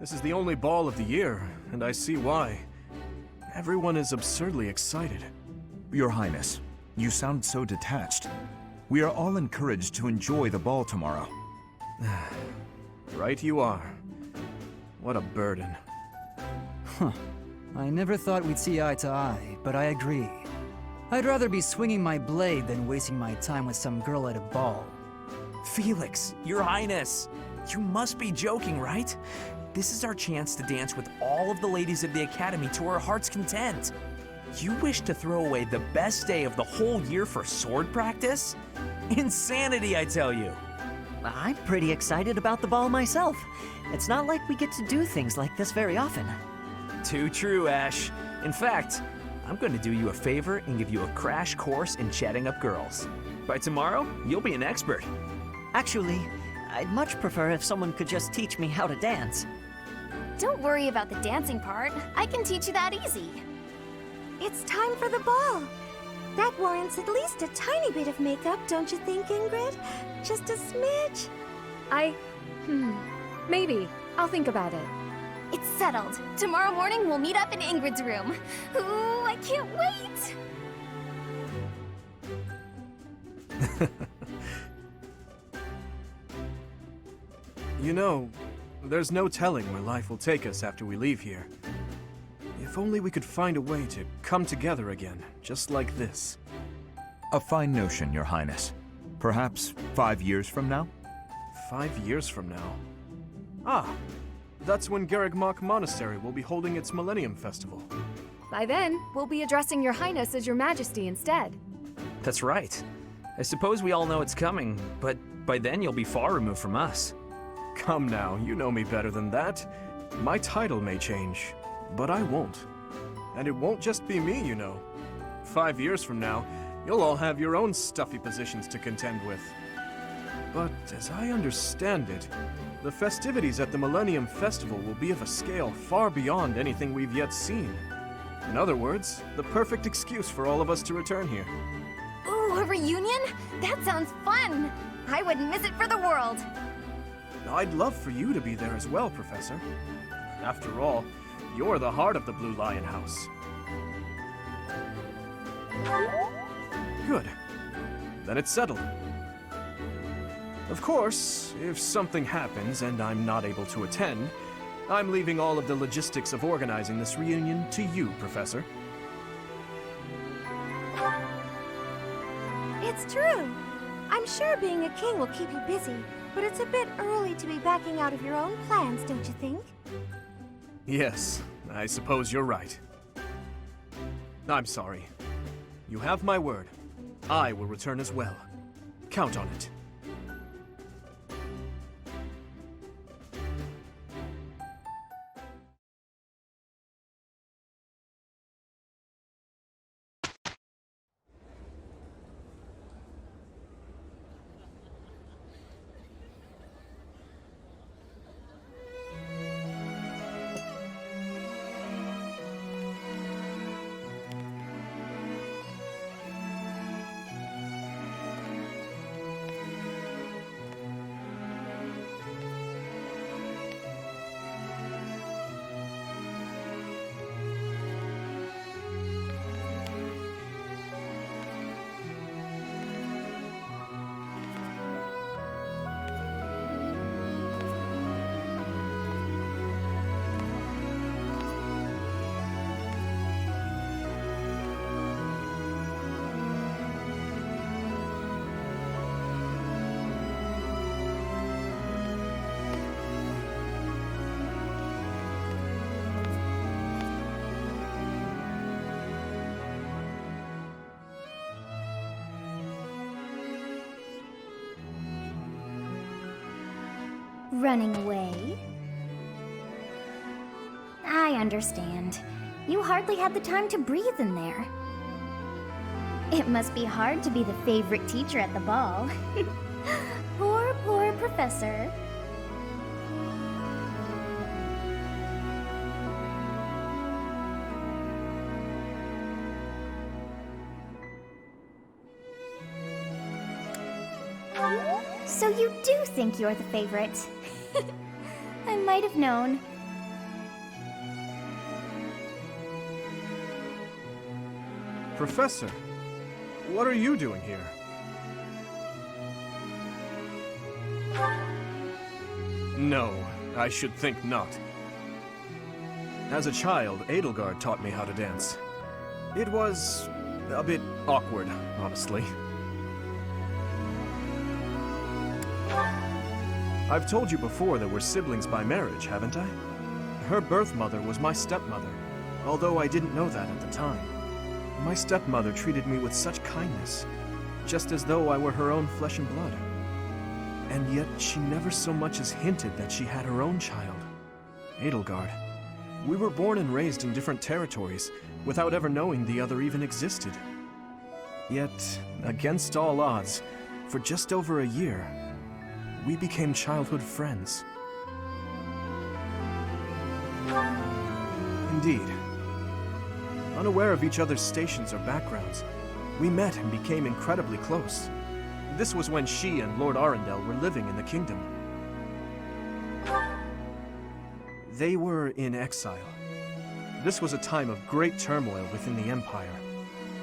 This is the only ball of the year, and I see why. Everyone is absurdly excited. Your Highness, you sound so detached. We are all encouraged to enjoy the ball tomorrow. Right you are. What a burden. Huh. I never thought we'd see eye to eye, but I agree. I'd rather be swinging my blade than wasting my time with some girl at a ball. Felix, Your Highness, you must be joking, right? This is our chance to dance with all of the ladies of the Academy to our heart's content. You wish to throw away the best day of the whole year for sword practice? Insanity, I tell you. I'm pretty excited about the ball myself. It's not like we get to do things like this very often. Too true, Ash. In fact, I'm going to do you a favor and give you a crash course in chatting up girls. By tomorrow, you'll be an expert. Actually, I'd much prefer if someone could just teach me how to dance. Don't worry about the dancing part. I can teach you that easy. It's time for the ball. That warrants at least a tiny bit of makeup, don't you think, Ingrid? Just a smidge. Maybe. I'll think about it. It's settled. Tomorrow morning we'll meet up in Ingrid's room. Ooh, I can't wait! You know, there's no telling where life will take us after we leave here. If only we could find a way to come together again, just like this. A fine notion, Your Highness. Perhaps 5 years from now? 5 years from now? Ah, that's when Garrigmach Monastery will be holding its Millennium Festival. By then, we'll be addressing Your Highness as Your Majesty instead. That's right. I suppose we all know it's coming, but by then you'll be far removed from us. Come now, you know me better than that. My title may change, but I won't. And it won't just be me, you know. 5 years from now, you'll all have your own stuffy positions to contend with. But as I understand it, the festivities at the Millennium Festival will be of a scale far beyond anything we've yet seen. In other words, the perfect excuse for all of us to return here. Ooh, a reunion? That sounds fun! I wouldn't miss it for the world! I'd love for you to be there as well, Professor. After all, you're the heart of the Blue Lion House. Good. Then it's settled. Of course, if something happens and I'm not able to attend, I'm leaving all of the logistics of organizing this reunion to you, Professor. It's true. I'm sure being a king will keep you busy, but it's a bit early to be backing out of your own plans, don't you think? Yes, I suppose you're right. I'm sorry. You have my word. I will return as well. Count on it. Running away? I understand. You hardly had the time to breathe in there. It must be hard to be the favorite teacher at the ball. Poor professor. So you do think you're the favorite? I might have known. Professor, what are you doing here? No, I should think not. As a child, Edelgard taught me how to dance. It was a bit awkward, honestly. I've told you before that we're siblings by marriage, haven't I? Her birth mother was my stepmother, although I didn't know that at the time. My stepmother treated me with such kindness, just as though I were her own flesh and blood. And yet she never so much as hinted that she had her own child, Edelgard. We were born and raised in different territories, without ever knowing the other even existed. Yet, against all odds, for just over a year, we became childhood friends. Indeed. Unaware of each other's stations or backgrounds, we met and became incredibly close. This was when she and Lord Arundel were living in the kingdom. They were in exile. This was a time of great turmoil within the Empire.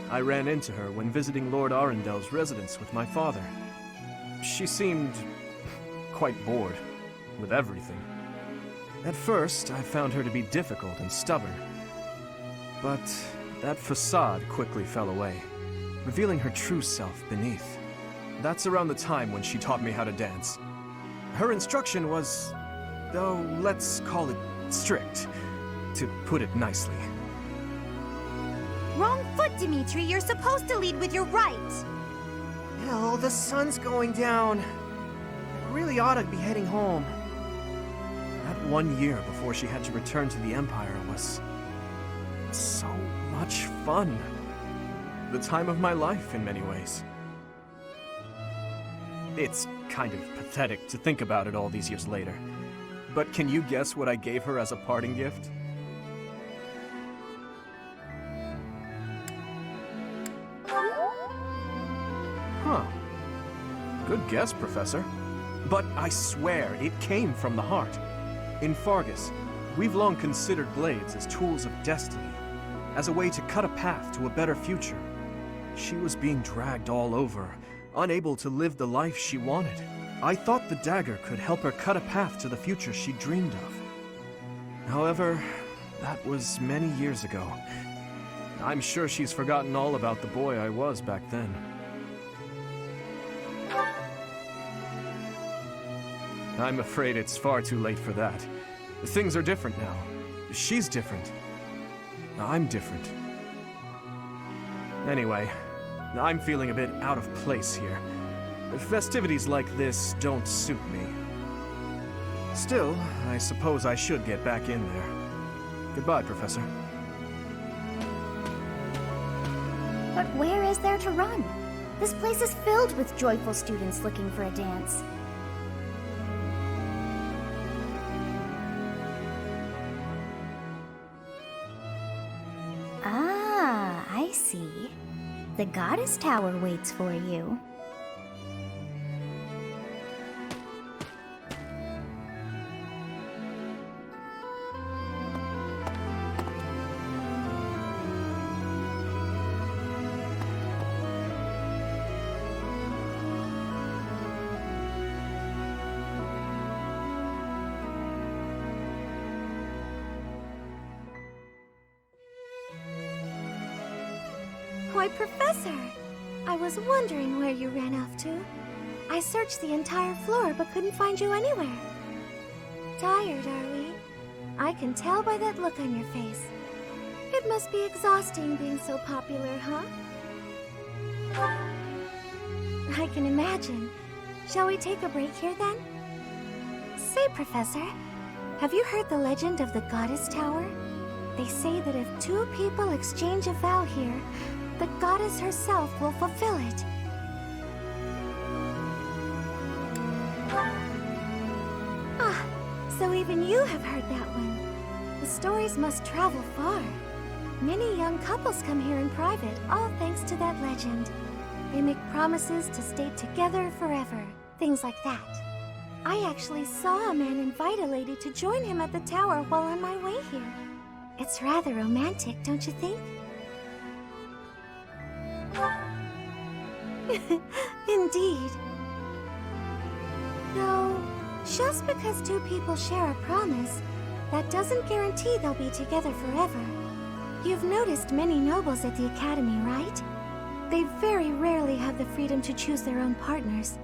I ran into her when visiting Lord Arundel's residence with my father. She seemed quite bored with everything. At first, I found her to be difficult and stubborn. But that facade quickly fell away, revealing her true self beneath. That's around the time when she taught me how to dance. Her instruction was, oh, let's call it strict, to put it nicely. Wrong foot, Dimitri. You're supposed to lead with your right. Oh, the sun's going down. I really ought to be heading home. That 1 year before she had to return to the Empire was so much fun. The time of my life in many ways. It's kind of pathetic to think about it all these years later. But can you guess what I gave her as a parting gift? Huh. Good guess, Professor. But I swear, it came from the heart. In Fargus, we've long considered blades as tools of destiny, as a way to cut a path to a better future. She was being dragged all over, unable to live the life she wanted. I thought the dagger could help her cut a path to the future she dreamed of. However, that was many years ago. I'm sure she's forgotten all about the boy I was back then. I'm afraid it's far too late for that. Things are different now. She's different. I'm different. Anyway, I'm feeling a bit out of place here. Festivities like this don't suit me. Still, I suppose I should get back in there. Goodbye, Professor. But where is there to run? This place is filled with joyful students looking for a dance. Ah, I see. The Goddess Tower waits for you. Why, Professor! I was wondering where you ran off to. I searched the entire floor but couldn't find you anywhere. Tired, are we? I can tell by that look on your face. It must be exhausting being so popular, huh? I can imagine. Shall we take a break here then? Say, Professor, have you heard the legend of the Goddess Tower? They say that if two people exchange a vow here, the goddess herself will fulfill it. Ah, so even you have heard that one. The stories must travel far. Many young couples come here in private, all thanks to that legend. They make promises to stay together forever, things like that. I actually saw a man invite a lady to join him at the tower while on my way here. It's rather romantic, don't you think? Indeed. Though, just because two people share a promise, that doesn't guarantee they'll be together forever. You've noticed many nobles at the Academy, right? They very rarely have the freedom to choose their own partners.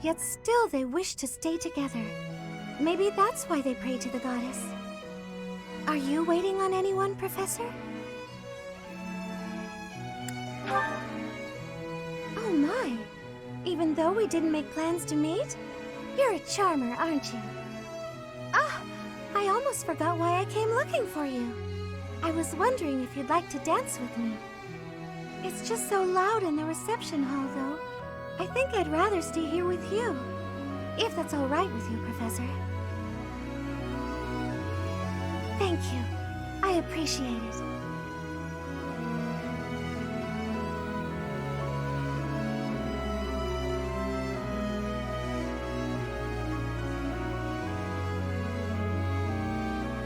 Yet still they wish to stay together. Maybe that's why they pray to the goddess. Are you waiting on anyone, Professor? Oh my! Even though we didn't make plans to meet? You're a charmer, aren't you? Ah! I almost forgot why I came looking for you. I was wondering if you'd like to dance with me. It's just so loud in the reception hall, though. I think I'd rather stay here with you. If that's all right with you, Professor. Thank you. I appreciate it.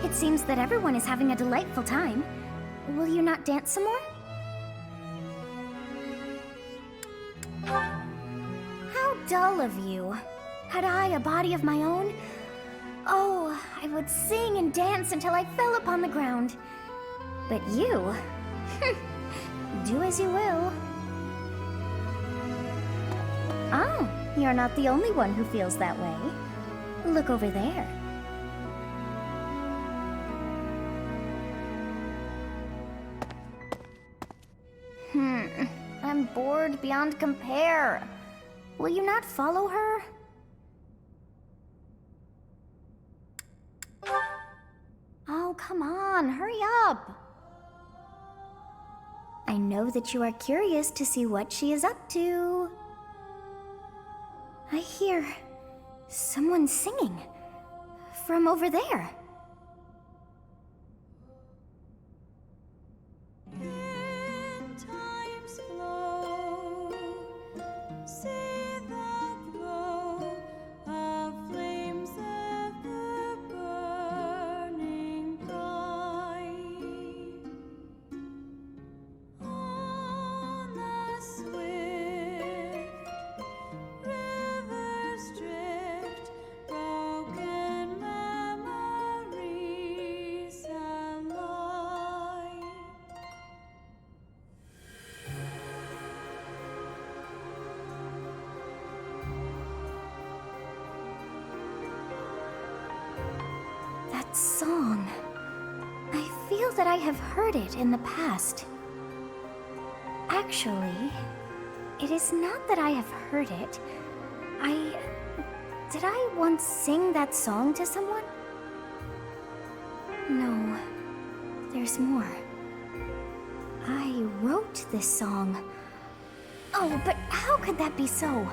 It seems that everyone is having a delightful time. Will you not dance some more? How dull of you. Had I a body of my own? Oh, I would sing and dance until I fell upon the ground. But you... do as you will. Oh, you're not the only one who feels that way. Look over there. I'm bored beyond compare. Will you not follow her? Oh, come on, hurry up. I know that you are curious to see what she is up to. I hear someone singing from over there. Song. I feel that I have heard it in the past. Actually, it is not that I have heard it. Did I once sing that song to someone? No, there's more. I wrote this song. Oh, but how could that be so?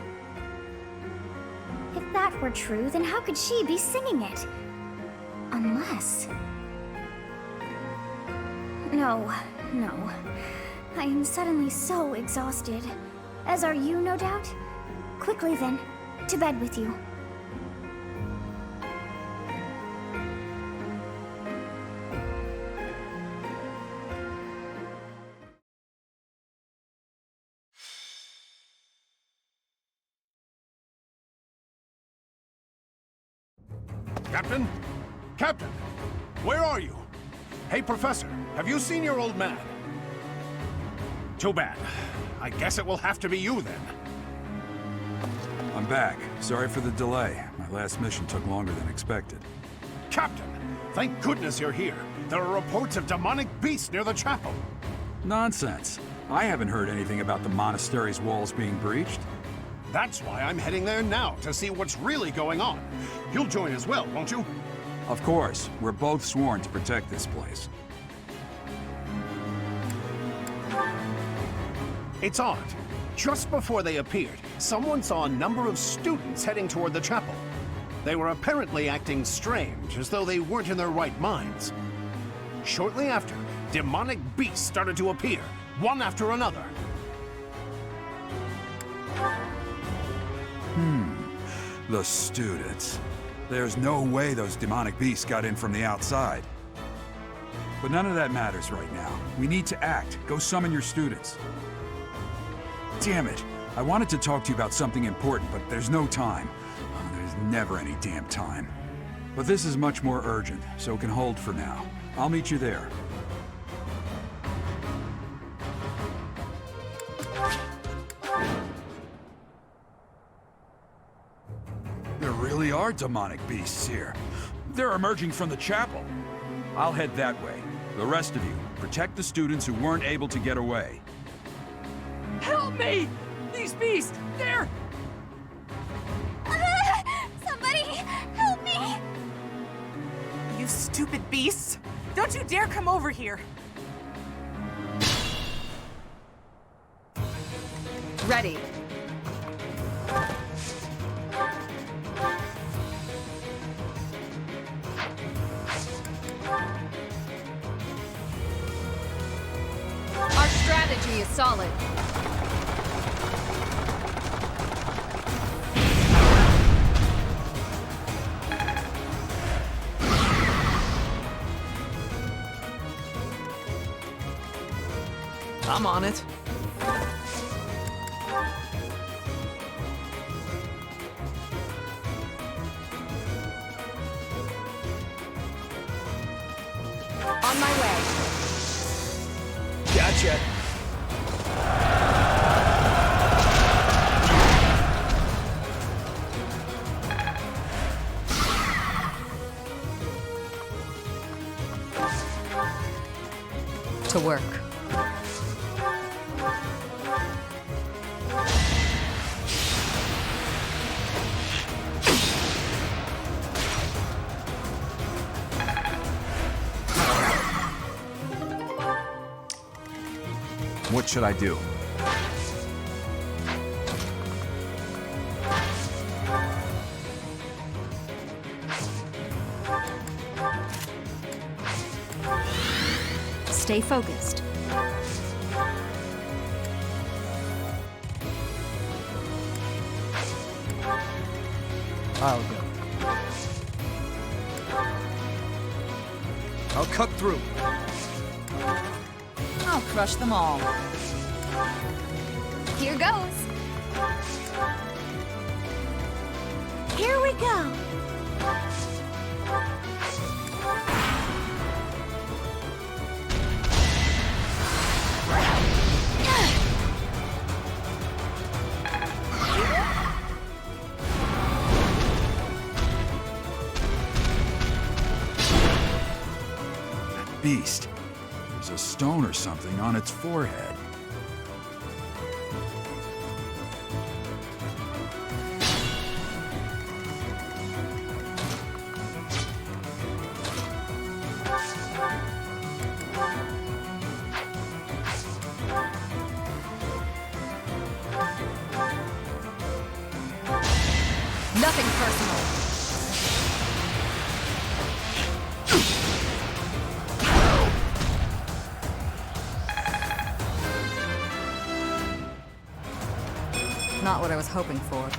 If that were true, then how could she be singing it? Unless... No. I am suddenly so exhausted. As are you, no doubt? Quickly then, to bed with you. Captain? Captain! Where are you? Hey, Professor, have you seen your old man? Too bad. I guess it will have to be you, then. I'm back. Sorry for the delay. My last mission took longer than expected. Captain! Thank goodness you're here. There are reports of demonic beasts near the chapel. Nonsense. I haven't heard anything about the monastery's walls being breached. That's why I'm heading there now, to see what's really going on. You'll join as well, won't you? Of course. We're both sworn to protect this place. It's odd. Just before they appeared, someone saw a number of students heading toward the chapel. They were apparently acting strange, as though they weren't in their right minds. Shortly after, demonic beasts started to appear, one after another. The students. There's no way those demonic beasts got in from the outside. But none of that matters right now. We need to act. Go summon your students. Damn it! I wanted to talk to you about something important, but there's no time. Oh, there's never any damn time. But this is much more urgent, so it can hold for now. I'll meet you there. There really are demonic beasts here. They're emerging from the chapel. I'll head that way. The rest of you, protect the students who weren't able to get away. Help me! These beasts, they're... Somebody, help me! You stupid beasts! Don't you dare come over here! Ready. Our strategy is solid. I'm on it. On my way. Gotcha. To work. What should I do? Stay focused. I'll go. I'll cut through. I'll crush them all. Here goes. Here we go. Beast. There's a stone or something on its forehead. Nothing personal. Not what I was hoping for.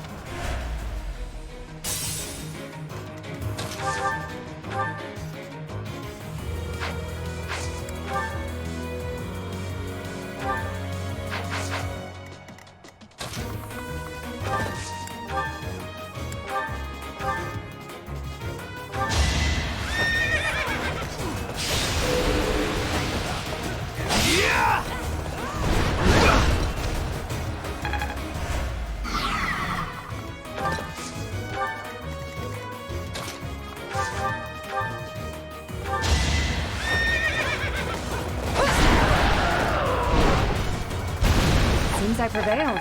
Seems I prevailed.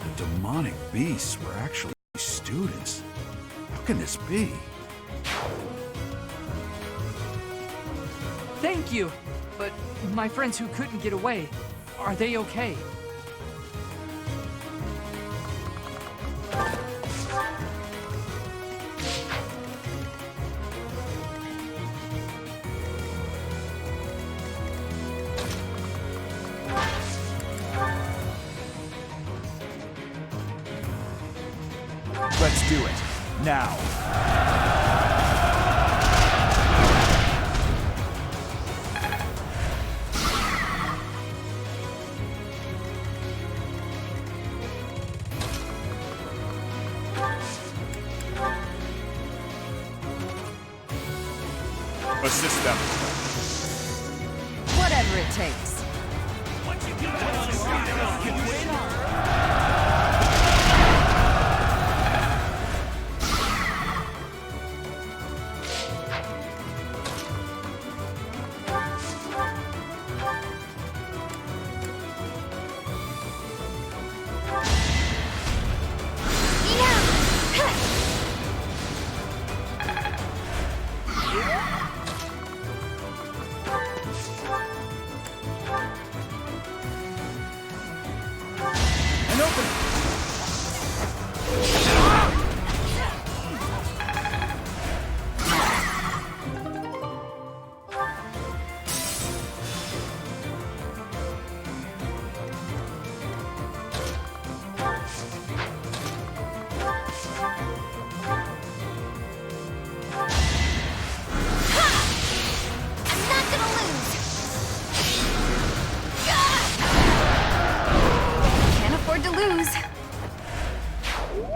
The demonic beasts were actually students. How can this be? Thank you! But my friends who couldn't get away, are they okay? Let's do it. Now. Assist them. Whatever it takes.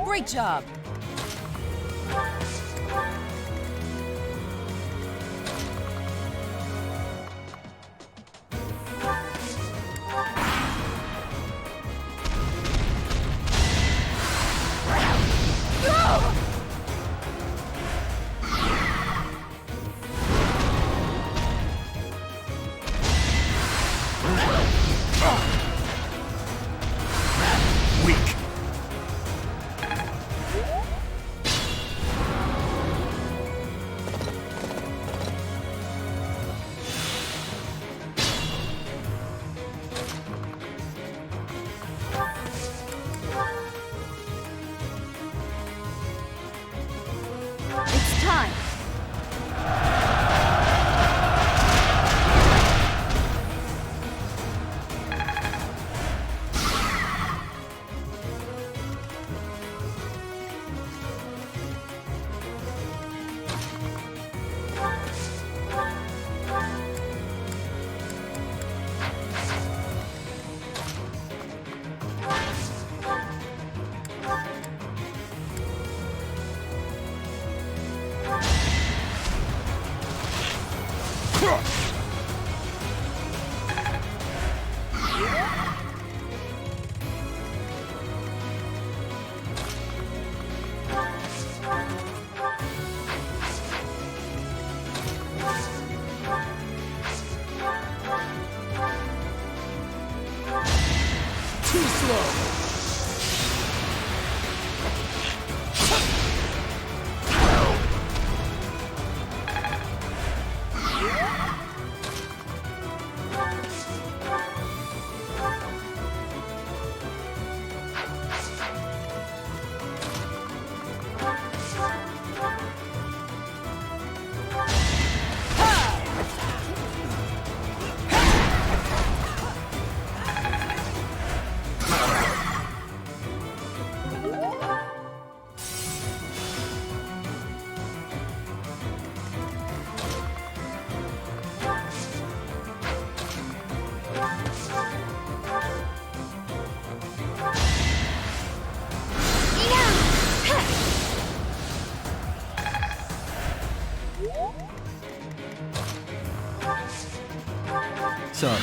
Great job! It's time. Too slow. Sorry.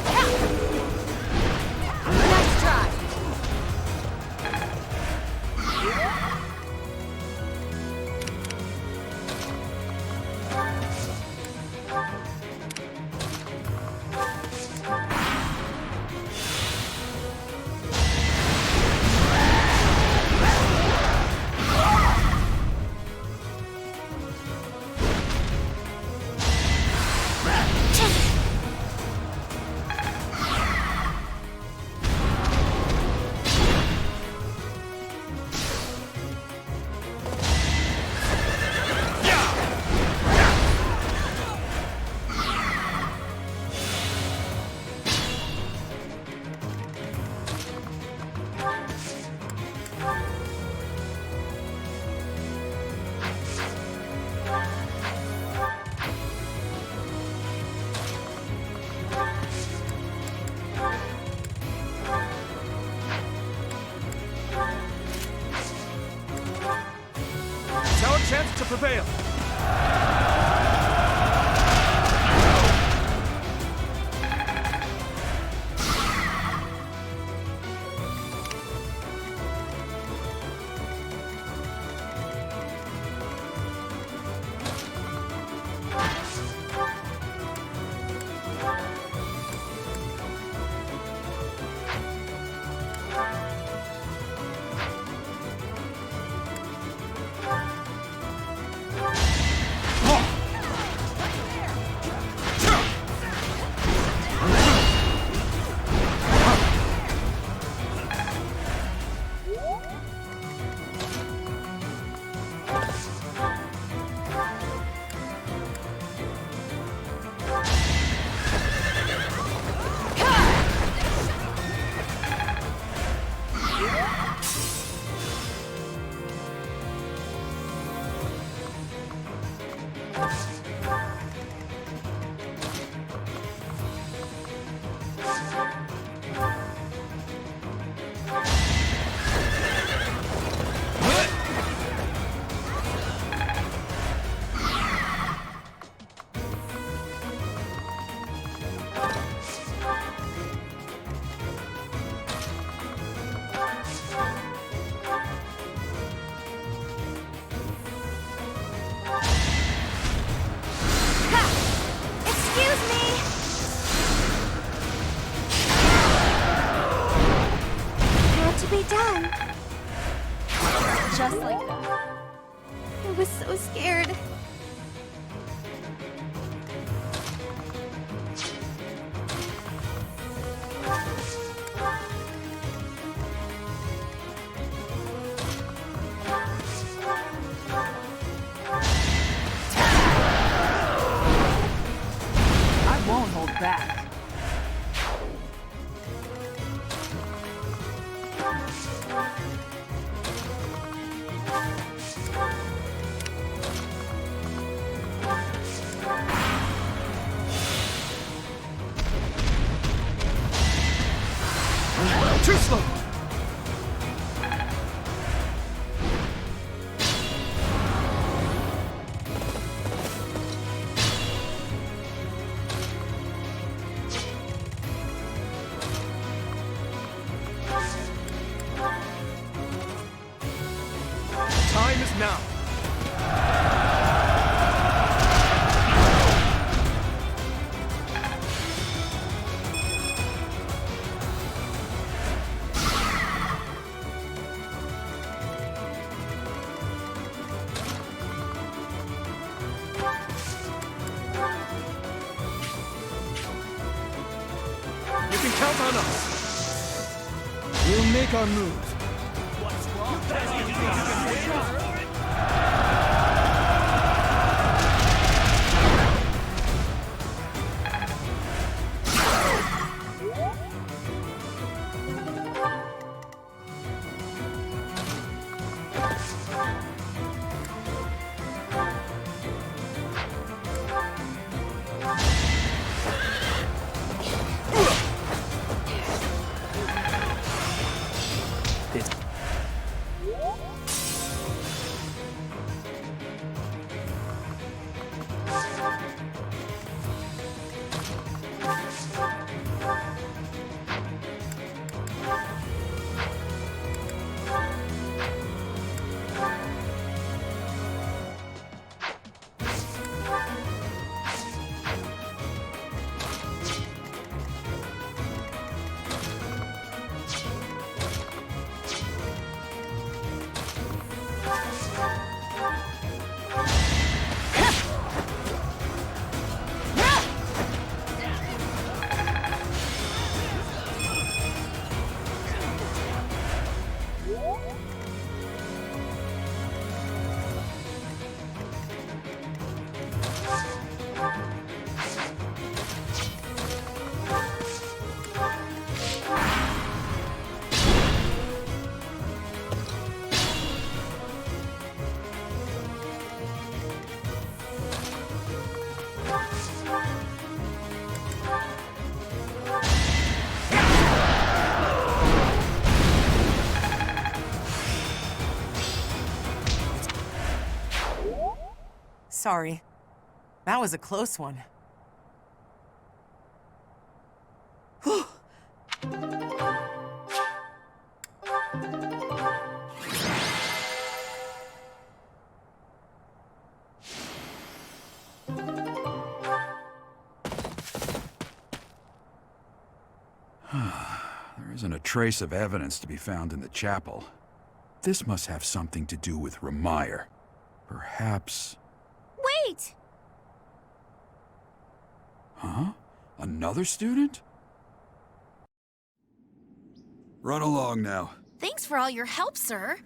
Ha! chance to prevail. Just like that. I was so scared. I won't hold back. Too slow! Time is now. You can count on us. We'll make our move. Sorry. That was a close one. Whew. There isn't a trace of evidence to be found in the chapel. This must have something to do with Ramire. Perhaps... Wait! Huh? Another student? Run along now. Thanks for all your help, sir.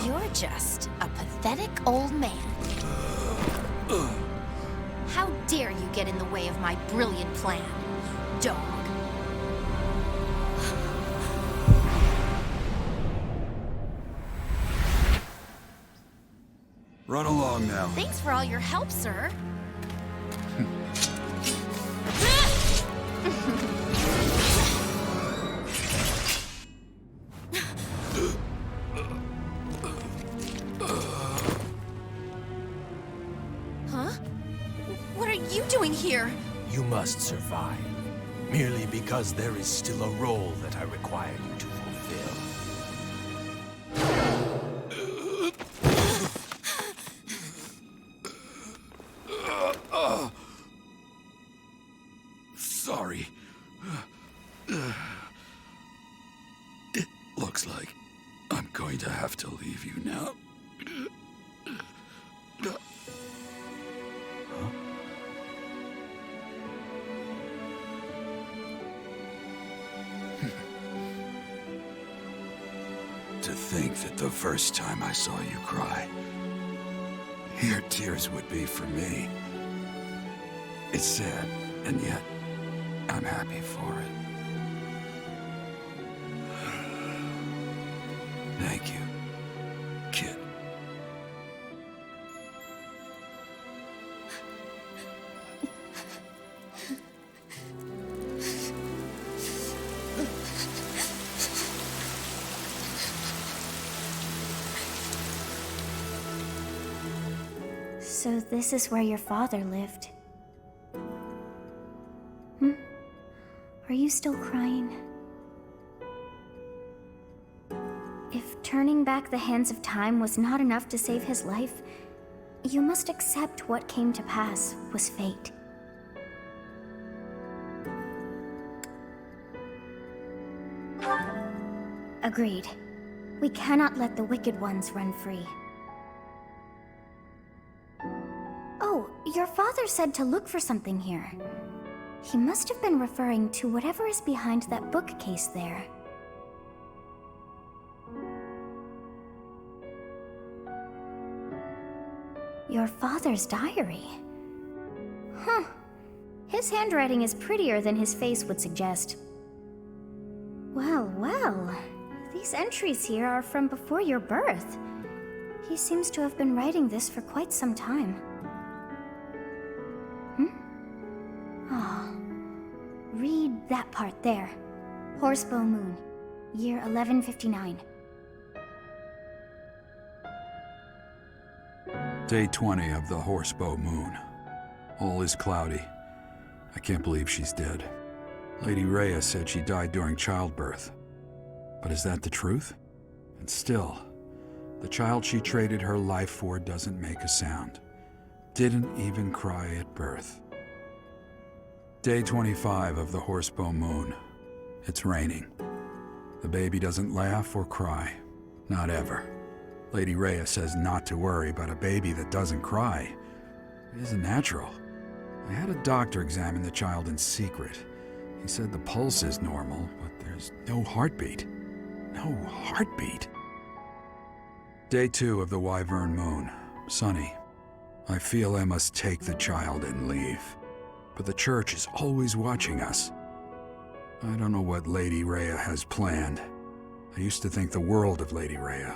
You're just a pathetic old man. How dare you get in the way of my brilliant plan, dog? Run along now. Thanks for all your help, sir. Huh? What are you doing here? You must survive, merely because there is still a role that I require you to fulfill. Sorry. It looks like I'm going to have to leave you now. To think that the first time I saw you cry, your tears would be for me. It's sad, and yet I'm happy for it. Thank you, kid. So this is where your father lived. Are you still crying? If turning back the hands of time was not enough to save his life, you must accept what came to pass was fate. Agreed. We cannot let the wicked ones run free. Oh, your father said to look for something here. He must have been referring to whatever is behind that bookcase there. Your father's diary. Huh. His handwriting is prettier than his face would suggest. Well, well. These entries here are from before your birth. He seems to have been writing this for quite some time. Read that part there. Horsebow Moon, year 1159. Day 20 of the Horsebow Moon. All is cloudy. I can't believe she's dead. Lady Rhea said she died during childbirth. But is that the truth? And still, the child she traded her life for doesn't make a sound. Didn't even cry at birth. Day 25 of the Horsebow Moon. It's raining. The baby doesn't laugh or cry. Not ever. Lady Rhea says not to worry about a baby that doesn't cry. It isn't natural. I had a doctor examine the child in secret. He said the pulse is normal, but there's no heartbeat. No heartbeat. Day 2 of the Wyvern Moon. Sunny. I feel I must take the child and leave. But the church is always watching us. I don't know what Lady Rhea has planned. I used to think the world of Lady Rhea.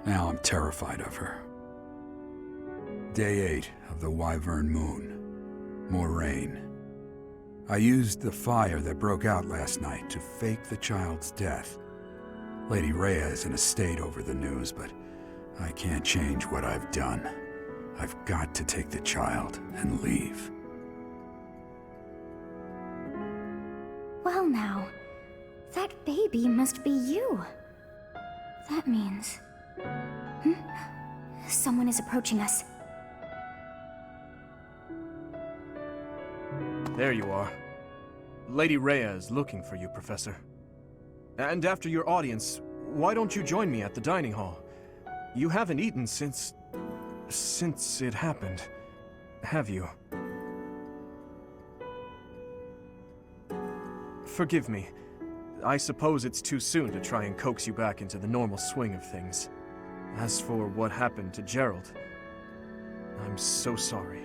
Now I'm terrified of her. Day 8 of the Wyvern Moon. More rain. I used the fire that broke out last night to fake the child's death. Lady Rhea is in a state over the news, but I can't change what I've done. I've got to take the child and leave. Well now, that baby must be you. That means... Someone is approaching us. There you are. Lady Rhea is looking for you, Professor. And after your audience, why don't you join me at the dining hall? You haven't eaten since it happened, have you? Forgive me. I suppose it's too soon to try and coax you back into the normal swing of things. As for what happened to Gerald, I'm so sorry.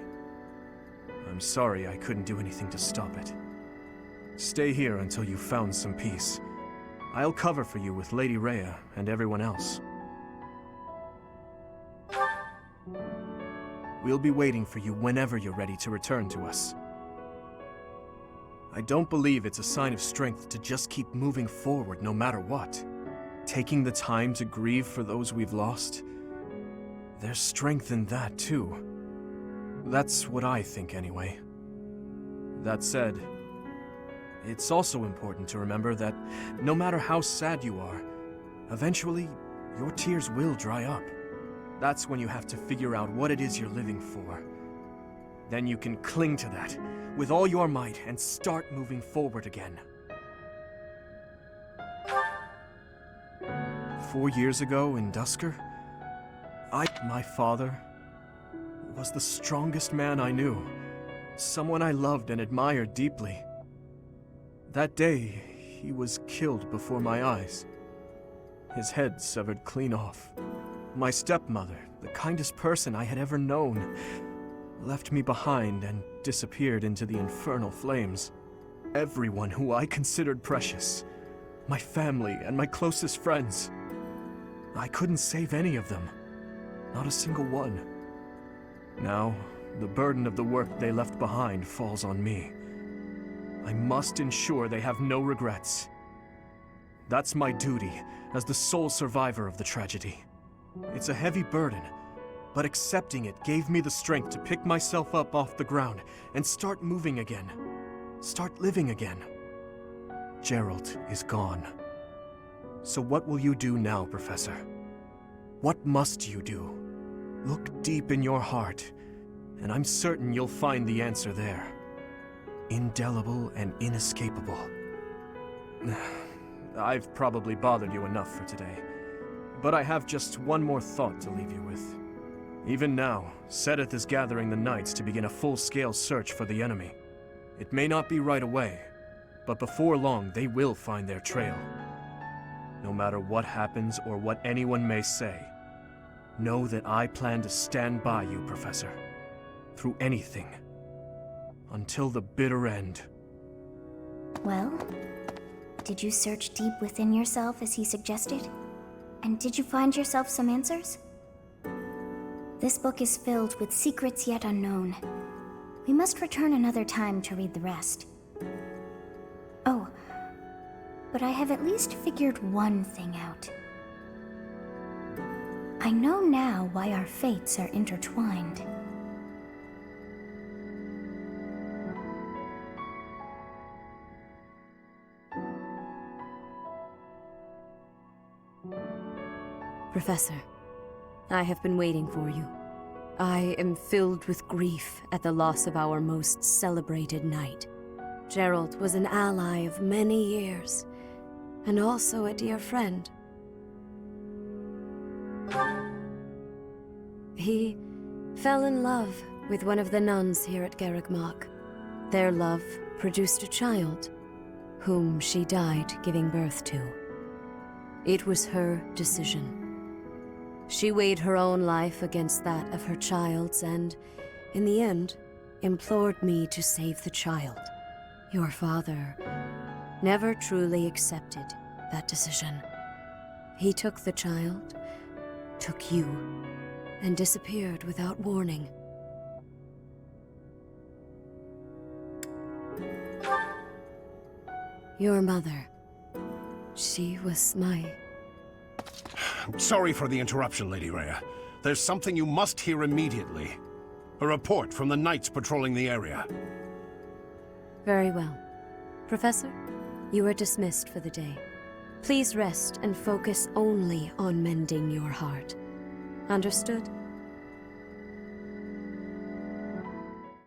I'm sorry I couldn't do anything to stop it. Stay here until you've found some peace. I'll cover for you with Lady Rhea and everyone else. We'll be waiting for you whenever you're ready to return to us. I don't believe it's a sign of strength to just keep moving forward no matter what. Taking the time to grieve for those we've lost. There's strength in that too. That's what I think anyway. That said, it's also important to remember that no matter how sad you are, eventually your tears will dry up. That's when you have to figure out what it is you're living for. Then you can cling to that with all your might and start moving forward again. 4 years ago in Dusker, my father, was the strongest man I knew. Someone I loved and admired deeply. That day, he was killed before my eyes. His head severed clean off. My stepmother, the kindest person I had ever known, left me behind and disappeared into the infernal flames. Everyone who I considered precious, my family and my closest friends, I couldn't save any of them. Not a single one. Now, the burden of the work they left behind falls on me. I must ensure they have no regrets. That's my duty as the sole survivor of the tragedy. It's a heavy burden, but accepting it gave me the strength to pick myself up off the ground and start moving again. Start living again. Gerald is gone. So what will you do now, Professor? What must you do? Look deep in your heart, and I'm certain you'll find the answer there. Indelible and inescapable. I've probably bothered you enough for today, but I have just one more thought to leave you with. Even now, Sedith is gathering the knights to begin a full-scale search for the enemy. It may not be right away, but before long they will find their trail. No matter what happens or what anyone may say, know that I plan to stand by you, Professor. Through anything. Until the bitter end. Well, did you search deep within yourself as he suggested? And did you find yourself some answers? This book is filled with secrets yet unknown. We must return another time to read the rest. Oh, but I have at least figured one thing out. I know now why our fates are intertwined. Professor, I have been waiting for you. I am filled with grief at the loss of our most celebrated knight. Gerald was an ally of many years, and also a dear friend. He fell in love with one of the nuns here at Garreg-Mach. Their love produced a child, whom she died giving birth to. It was her decision. She weighed her own life against that of her child's and, in the end, implored me to save the child. Your father never truly accepted that decision. He took the child, took you, and disappeared without warning. Your mother. She was my... Sorry for the interruption, Lady Rhea. There's something you must hear immediately. A report from the knights patrolling the area. Very well. Professor, you are dismissed for the day. Please rest and focus only on mending your heart. Understood?